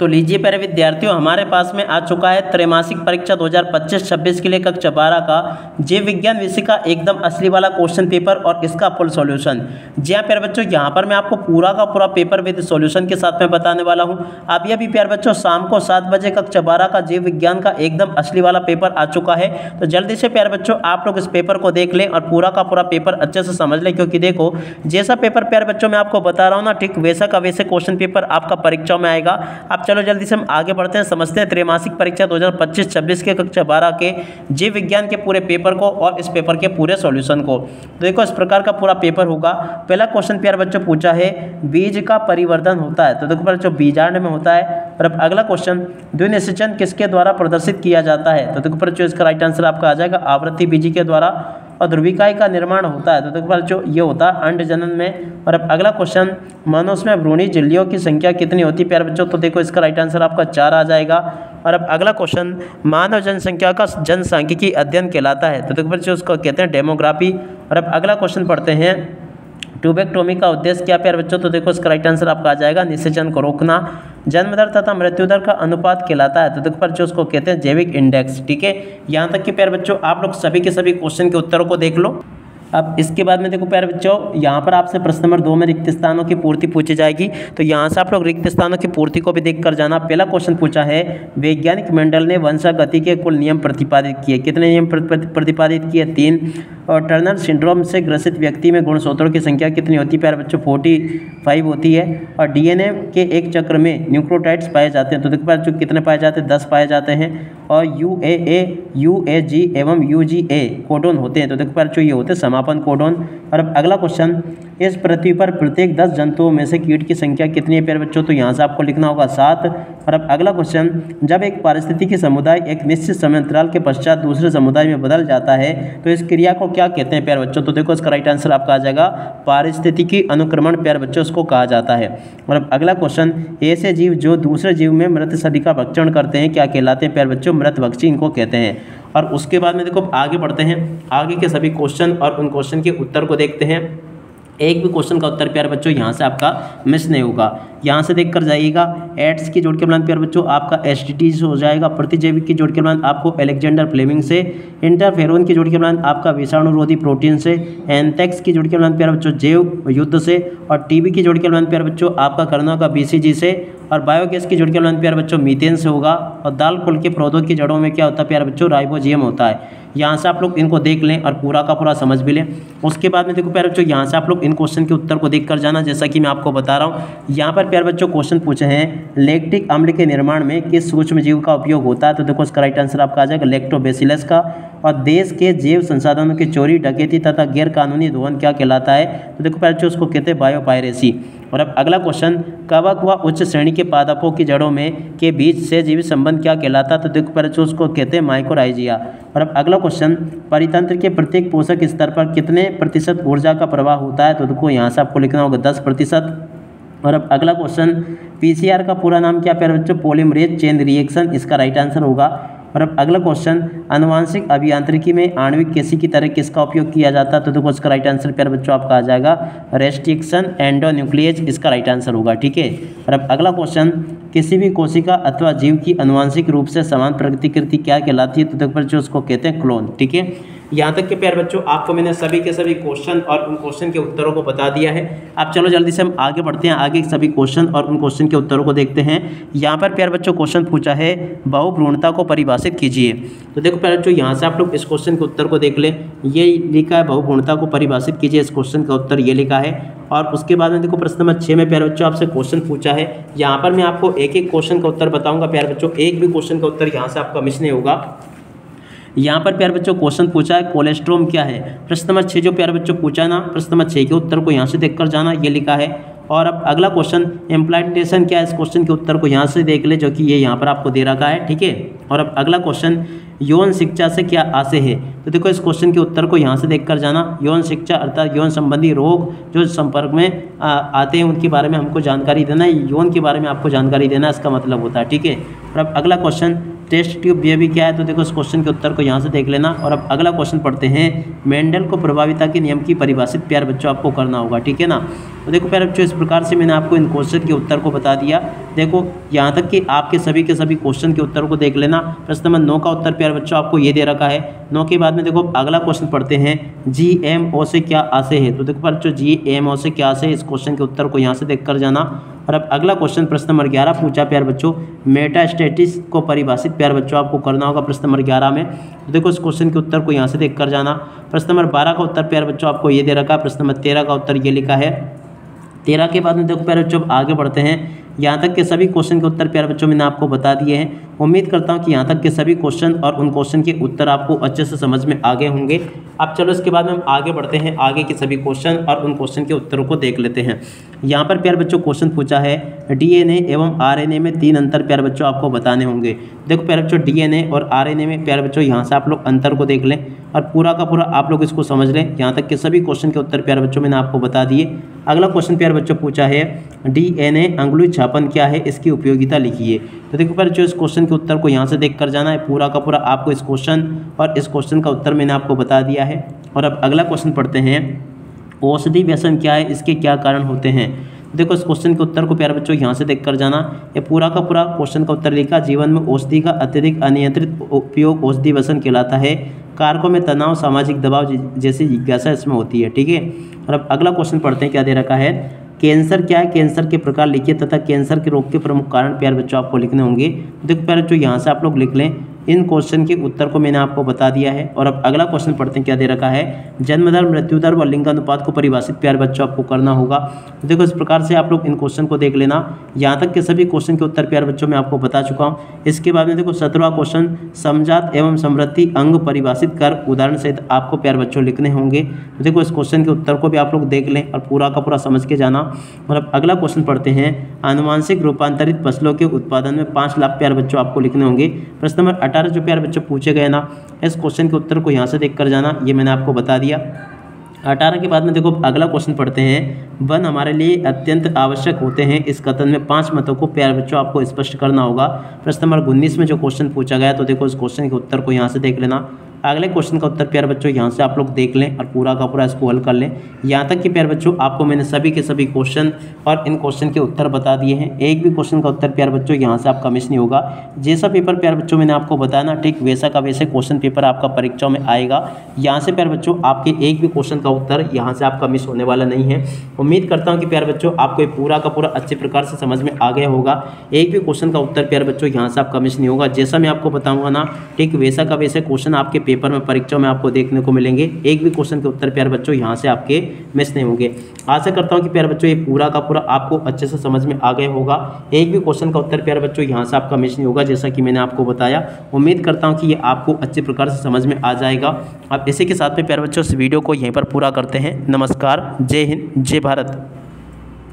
तो लीजिए प्यारे विद्यार्थियों, हमारे पास में आ चुका है त्रैमासिक परीक्षा 2025-26 के लिए कक्षा 12 का जीव विज्ञान विषय का एकदम असली वाला क्वेश्चन पेपर और इसका फुल सॉल्यूशन। जी हाँ प्यारे बच्चों, यहाँ पर मैं आपको पूरा का पूरा पेपर विद सॉल्यूशन के साथ में बताने वाला हूँ। अभी अभी प्यारे बच्चों शाम को 7 बजे कक्षा 12 का जीव विज्ञान का एकदम असली वाला पेपर आ चुका है। तो जल्दी से प्यारे बच्चों आप लोग इस पेपर को देख लें और पूरा का पूरा पेपर अच्छे से समझ लें, क्योंकि देखो जैसा पेपर प्यारे बच्चों मैं आपको बता रहा हूँ ना, ठीक वैसा का वैसे क्वेश्चन पेपर आपका परीक्षाओं में आएगा। अब चलो जल्दी से हम आगे बढ़ते हैं, समझते हैं त्रैमासिक परीक्षा 2025-26 के कक्षा 12 के जीव विज्ञान के पूरे पेपर को और इस पेपर के पूरे सॉल्यूशन को। तो देखो इस प्रकार का पूरा पेपर होगा। पहला क्वेश्चन प्यारे बच्चों पूछा है बीज का परिवर्धन होता है, तो देखो प्यारे बच्चों बीजांड में होता है। और अब अगला क्वेश्चन द्विनिषेचन किसके द्वारा प्रदर्शित किया जाता है, तो देखो प्यारे बच्चों इसका राइट आंसर आपका आ जाएगा आवृत्ति बीजी के द्वारा। और ध्रुविकाई का निर्माण होता है, तो देखो प्यारे बच्चों ये होता है अंड जनन में। और अब अगला क्वेश्चन मनुष्य में भ्रूणी झिल्लियों की संख्या कितनी होती है प्यारे बच्चों, तो देखो इसका राइट आंसर आपका 4 आ जाएगा। और अब अगला क्वेश्चन मानव जनसंख्या का जनसांख्यिकी अध्ययन कहलाता है, तो देखो बच्चों उसको कहते हैं डेमोग्राफी। और अब अगला क्वेश्चन पढ़ते हैं ट्यूबेक्टोमी का उद्देश्य क्या प्यारे बच्चों, तो देखो इसका राइट आंसर आपका आ जाएगा निषेचन को रोकना। जन्म दर तथा मृत्यु दर का अनुपात कहलाता है, तो देखो बच्चों उसको कहते हैं जैविक इंडेक्स। ठीक है, यहाँ तक कि प्यारे बच्चों आप लोग सभी के सभी क्वेश्चन के उत्तरों को देख लो। अब इसके बाद में देखो प्यारे बच्चों यहाँ पर आपसे प्रश्न नंबर 2 में रिक्त स्थानों की पूर्ति पूछी जाएगी, तो यहाँ से आप लोग रिक्त स्थानों की पूर्ति को भी देख कर जाना। पहला क्वेश्चन पूछा है वैज्ञानिक मेंडल ने वंशागति के कुल नियम प्रतिपादित किए, कितने नियम प्रतिपादित किए 3। और टर्नर सिंड्रोम से ग्रसित व्यक्ति में गुणसूत्रों की संख्या कितनी होती है प्यारे बच्चों 45 होती है। और डीएनए के एक चक्र में न्यूक्लियोटाइड्स पाए जाते हैं, तो देखो प्यारे बच्चों कितने पाए जाते हैं 10 पाए जाते हैं। और यूएए यूएजी एवं यूजीए कोडोन होते हैं, तो देखो प्यारे बच्चों ये होते हैं समापन कोडोन। और अब अगला क्वेश्चन इस पृथ्वी पर प्रत्येक 10 जंतुओं में से कीट की संख्या कितनी है प्यारे बच्चों, तो यहाँ से आपको लिखना होगा 7। और अब अगला क्वेश्चन जब एक पारिस्थितिकी समुदाय एक निश्चित समय अंतराल के पश्चात दूसरे समुदाय में बदल जाता है तो इस क्रिया को क्या कहते हैं प्यारे बच्चों, तो देखो इसका राइट आंसर आपका आ जाएगा पारिस्थितिकी अनुक्रमण प्यारे बच्चों उसको कहा जाता है। और अब अगला क्वेश्चन ऐसे जीव जो दूसरे जीव में मृत शरीर का भक्षण करते हैं क्या कहलाते हैं प्यारे बच्चों, मृत भक्षी इनको कहते हैं। और उसके बाद में देखो आगे बढ़ते हैं, आगे के सभी क्वेश्चन और उन क्वेश्चन के उत्तर को देखते हैं। एक भी क्वेश्चन का उत्तर प्यारे बच्चों यहाँ से आपका मिस नहीं होगा, यहाँ से देख कर जाइएगा। एड्स की जोड़ के मान प्यारे बच्चों आपका एसटीटी से हो जाएगा। प्रतिजैविक की जोड़ के मान आपको अलेक्जेंडर फ्लेमिंग से। इंटरफेरोन की जोड़ के मान आपका विषाणुरोधी प्रोटीन से। एंथ्रेक्स की जोड़ के मान प्यारे बच्चों जैव युद्ध से। और टीबी की जोड़ के मान प्यारे बच्चों आपका करना होगा बीसीजी से। और बायोगैस की जोड़ के मान प्यारे बच्चों मीथेन से होगा। और दाल कुल के पौधों की जड़ों में क्या होता है प्यारे बच्चों, राइबोजियम होता है। यहाँ से आप लोग इनको देख लें और पूरा का पूरा समझ भी लें। उसके बाद में देखो प्यारे बच्चों यहाँ से आप लोग इन क्वेश्चन के उत्तर को देख कर जाना, जैसा कि मैं आपको बता रहा हूँ। यहाँ पर प्यारे बच्चों क्वेश्चन पूछे हैं लैक्टिक अम्ल के निर्माण में किस सूक्ष्म जीव का उपयोग होता है, तो देखो इसका राइट आंसर आपका आ जाएगा लैक्टोबैसिलस का। और देश के जैव संसाधनों की चोरी डकैती तथा गैर कानूनी दोहन क्या कहलाता है, तो देखो प्यारे बच्चों उसको कहते हैं बायोपायरेसी। और अब अगला क्वेश्चन कवक व उच्च श्रेणी के पादपों की जड़ों में के बीच से जीवित संबंध क्या कहलाता है, तो देखो प्यारे बच्चों उसको कहते हैं माइकोराइजिया। और अब अगला क्वेश्चन परितंत्र के प्रत्येक पोषक स्तर पर कितने प्रतिशत ऊर्जा का प्रवाह होता है, तो देखो यहाँ से आपको लिखना होगा 10%। और अब अगला क्वेश्चन पीसीआर का पूरा नाम क्या प्यारे बच्चों, पॉलीमरेज चेन रिएक्शन, इसका राइट आंसर होगा। और अब अगला क्वेश्चन आनुवांशिक अभियांत्रिकी में आणविक केसी की तरह किसका उपयोग किया जाता है, तो देखो इसका राइट आंसर प्यारे बच्चों आपका आ जाएगा रेस्ट्रिक्शन एंडोन्यूक्लिएज, इसका राइट आंसर होगा। ठीक है, और अब अगला क्वेश्चन किसी भी कोशिका अथवा जीव की आनुवांशिक रूप से समान प्रतिकृति क्या कहलाती है, तो देखो बच्चों उसको कहते हैं क्लोन। ठीक है, यहाँ तक के प्यारे बच्चों आपको मैंने सभी के सभी क्वेश्चन और उन क्वेश्चन के उत्तरों को बता दिया है। अब चलो जल्दी से हम आगे बढ़ते हैं, आगे सभी क्वेश्चन और उन क्वेश्चन के उत्तरों को देखते हैं। यहाँ पर प्यारे बच्चों क्वेश्चन पूछा है बहुभ्रूणता को परिभाषित कीजिए, तो देखो प्यारे बच्चों यहाँ से आप लोग इस क्वेश्चन के उत्तर को देख लें। ये लिखा है बहुभ्रूणता को परिभाषित कीजिए, इस क्वेश्चन का उत्तर ये लिखा है। और उसके बाद में देखो प्रश्न नंबर 6 में प्यारे बच्चों आपसे क्वेश्चन पूछा है, यहाँ पर मैं आपको एक एक क्वेश्चन का उत्तर बताऊँगा प्यारे बच्चों, एक भी क्वेश्चन का उत्तर यहाँ से आपका मिस नहीं होगा। यहाँ पर प्यारे बच्चों क्वेश्चन पूछा है कोलेस्ट्रोम क्या है, प्रश्न नंबर 6 जो प्यारे बच्चों पूछा ना, प्रश्न नंबर 6 के उत्तर को यहाँ से देखकर जाना, ये लिखा है। और अब अगला क्वेश्चन इम्प्लांटेशन क्या है, इस क्वेश्चन के उत्तर को यहाँ से देख ले, जो कि ये यहाँ पर आपको दे रखा है। ठीक है, और अब अगला क्वेश्चन यौन शिक्षा से क्या आशय है, तो देखो इस क्वेश्चन के उत्तर को यहाँ से देखकर जाना। यौन शिक्षा अर्थात यौन संबंधी रोग जो संपर्क में आते हैं उनके बारे में हमको जानकारी देना, यौन के बारे में आपको जानकारी देना इसका मतलब होता है। ठीक है, और अब अगला क्वेश्चन टेस्ट ट्यूब ये भी क्या है, तो देखो इस क्वेश्चन के उत्तर को यहाँ से देख लेना। और अब अगला क्वेश्चन पढ़ते हैं, मेंडल को प्रभाविता के नियम की परिभाषित प्यारे बच्चों आपको करना होगा, ठीक है ना। तो देखो प्यारे बच्चों इस प्रकार से मैंने आपको इन क्वेश्चन के उत्तर को बता दिया। देखो यहाँ तक कि आपके सभी के सभी क्वेश्चन के उत्तरों को देख लेना। प्रश्न नंबर 9 का उत्तर प्यारे बच्चों आपको ये दे रखा है। 9 के बाद में देखो अगला क्वेश्चन पढ़ते हैं, GMO से क्या आशय है। तो देखो प्यारे बच्चों GMO से क्या आशय है, इस क्वेश्चन के उत्तर को यहाँ से देख कर जाना। और अब अगला क्वेश्चन प्रश्न नंबर 11 पूछा प्यारे बच्चों, मेटास्टेटिस को परिभाषित प्यारे बच्चों आपको करना होगा प्रश्न नंबर 11 में। तो देखो इस क्वेश्चन के उत्तर को यहाँ से देख कर जाना। प्रश्न नंबर 12 का उत्तर प्यारे बच्चों आपको ये दे रखा है। प्रश्न नंबर 13 का उत्तर ये लिखा है। 13 के बाद में देखो प्यारे बच्चों आगे बढ़ते हैं। यहाँ तक के सभी क्वेश्चन के उत्तर प्यारे बच्चों मैंने आपको बता दिए हैं। उम्मीद करता हूँ कि यहाँ तक के सभी क्वेश्चन और उन क्वेश्चन के उत्तर आपको अच्छे से समझ में आ गए होंगे। अब चलो इसके बाद में हम आगे बढ़ते हैं, आगे के सभी क्वेश्चन और उन क्वेश्चन के उत्तरों को देख लेते हैं। यहाँ पर प्यारे बच्चों क्वेश्चन पूछा है, DNA एवं RNA में 3 अंतर प्यारे बच्चों आपको बताने होंगे। देखो प्यारे बच्चों DNA और RNA में प्यारे बच्चों यहाँ से आप लोग अंतर को देख लें और पूरा का पूरा आप लोग इसको समझ लें। यहाँ तक के सभी क्वेश्चन के उत्तर प्यारे बच्चों मैंने आपको बता दिए। अगला क्वेश्चन प्यारे बच्चों पूछा है, DNA अंगुली छापन क्या है, इसकी उपयोगिता लिखिए। तो देखो प्यारे बच्चों इस क्वेश्चन के उत्तर को यहाँ से देख कर जाना है। पूरा का पूरा आपको इस क्वेश्चन और इस क्वेश्चन का उत्तर मैंने आपको बता दिया है। और अब अगला क्वेश्चन पढ़ते हैं, औषधि व्यसन क्या है, इसके क्या कारण होते हैं। देखो इस क्वेश्चन के उत्तर को प्यारे बच्चों यहाँ से देख कर जाना। ये पूरा का पूरा क्वेश्चन का उत्तर लिखा, जीवन में औषधि का अत्यधिक अनियंत्रित उपयोग औषधि व्यसन कहलाता है। कारकों में तनाव, सामाजिक दबाव जैसी जिज्ञासा इसमें होती है, ठीक है। और अब अगला क्वेश्चन पढ़ते हैं, क्या दे रखा है, कैंसर क्या है, कैंसर के प्रकार लिखिए तथा कैंसर के रोग के प्रमुख कारण प्यारे बच्चों आपको लिखने होंगे। देखो प्यारे बच्चों यहाँ से आप लोग लिख लें। इन क्वेश्चन के उत्तर को मैंने आपको बता दिया है। और अब अगला क्वेश्चन पढ़ते हैं, क्या दे रखा है, जन्म दर, मृत्यु दर व लिंगानुपात को परिभाषित प्यारे बच्चों आपको करना होगा। देखो इस प्रकार से आप लोग इन क्वेश्चन को देख लेना। यहाँ तक के सभी क्वेश्चन के उत्तर प्यारे बच्चों मैं आपको बता चुका हूँ। इसके बाद में देखो 17वां क्वेश्चन, समजात एवं समृद्धि अंग परिभाषित कर उदाहरण सहित आपको प्यारे बच्चों लिखने होंगे। देखो इस क्वेश्चन के उत्तर को भी आप लोग देख लें और पूरा का पूरा समझ के जाना। और अब अगला क्वेश्चन पढ़ते हैं, आनुवांशिक रूपांतरित फसलों के उत्पादन में 5 लाभ प्यारे बच्चों आपको लिखने होंगे। प्रश्न नंबर 18 जो प्यारे बच्चों पूछे गए ना, इस क्वेश्चन के उत्तर को यहाँ से देख कर जाना, ये मैंने आपको बता दिया। 18 के बाद में देखो अगला क्वेश्चन पढ़ते हैं, वन हमारे लिए अत्यंत आवश्यक होते हैं, इस कथन में 5 मतों को प्यारे बच्चों आपको स्पष्ट करना होगा। प्रश्न नंबर 19 में जो क्वेश्चन पूछा गया, तो देखो इस क्वेश्चन के उत्तर को यहाँ से देख लेना। अगले क्वेश्चन का उत्तर प्यारे बच्चों यहाँ से आप लोग देख लें और पूरा का पूरा इसको हल कर लें। यहाँ तक कि प्यारे बच्चों आपको मैंने सभी के सभी क्वेश्चन और इन क्वेश्चन के उत्तर बता दिए हैं। एक भी क्वेश्चन का उत्तर प्यारे बच्चों यहाँ से आपका मिस नहीं होगा। जैसा पेपर प्यारे बच्चों मैंने आपको बताया ना, ठीक वैसा का वैसे क्वेश्चन पेपर आपका परीक्षाओं में आएगा। यहाँ से प्यारे बच्चों आपके एक भी क्वेश्चन का उत्तर यहाँ से आपका मिस होने वाला नहीं है। उम्मीद करता हूँ कि प्यारे बच्चों आपको पूरा का पूरा अच्छे प्रकार से समझ में आ गया होगा। एक भी क्वेश्चन का उत्तर प्यारे बच्चों यहाँ से आपका मिस नहीं होगा। जैसा मैं आपको बताऊँगा ना, ठीक वैसा का वैसे क्वेश्चन आपके पेपर में परीक्षाओं में आपको देखने को मिलेंगे। एक भी क्वेश्चन के उत्तर प्यारे बच्चों यहाँ से आपके मिस नहीं होंगे। आशा करता हूँ कि प्यारे बच्चों ये पूरा का पूरा आपको अच्छे से समझ में आ गया होगा। एक भी क्वेश्चन का उत्तर प्यारे बच्चों यहाँ से आपका मिस नहीं होगा, जैसा कि मैंने आपको बताया। उम्मीद करता हूँ कि ये आपको अच्छे प्रकार से समझ में आ जाएगा। अब इसी के साथ में प्यारे बच्चों इस वीडियो को यहीं पर पूरा करते हैं। नमस्कार, जय हिंद, जय भारत।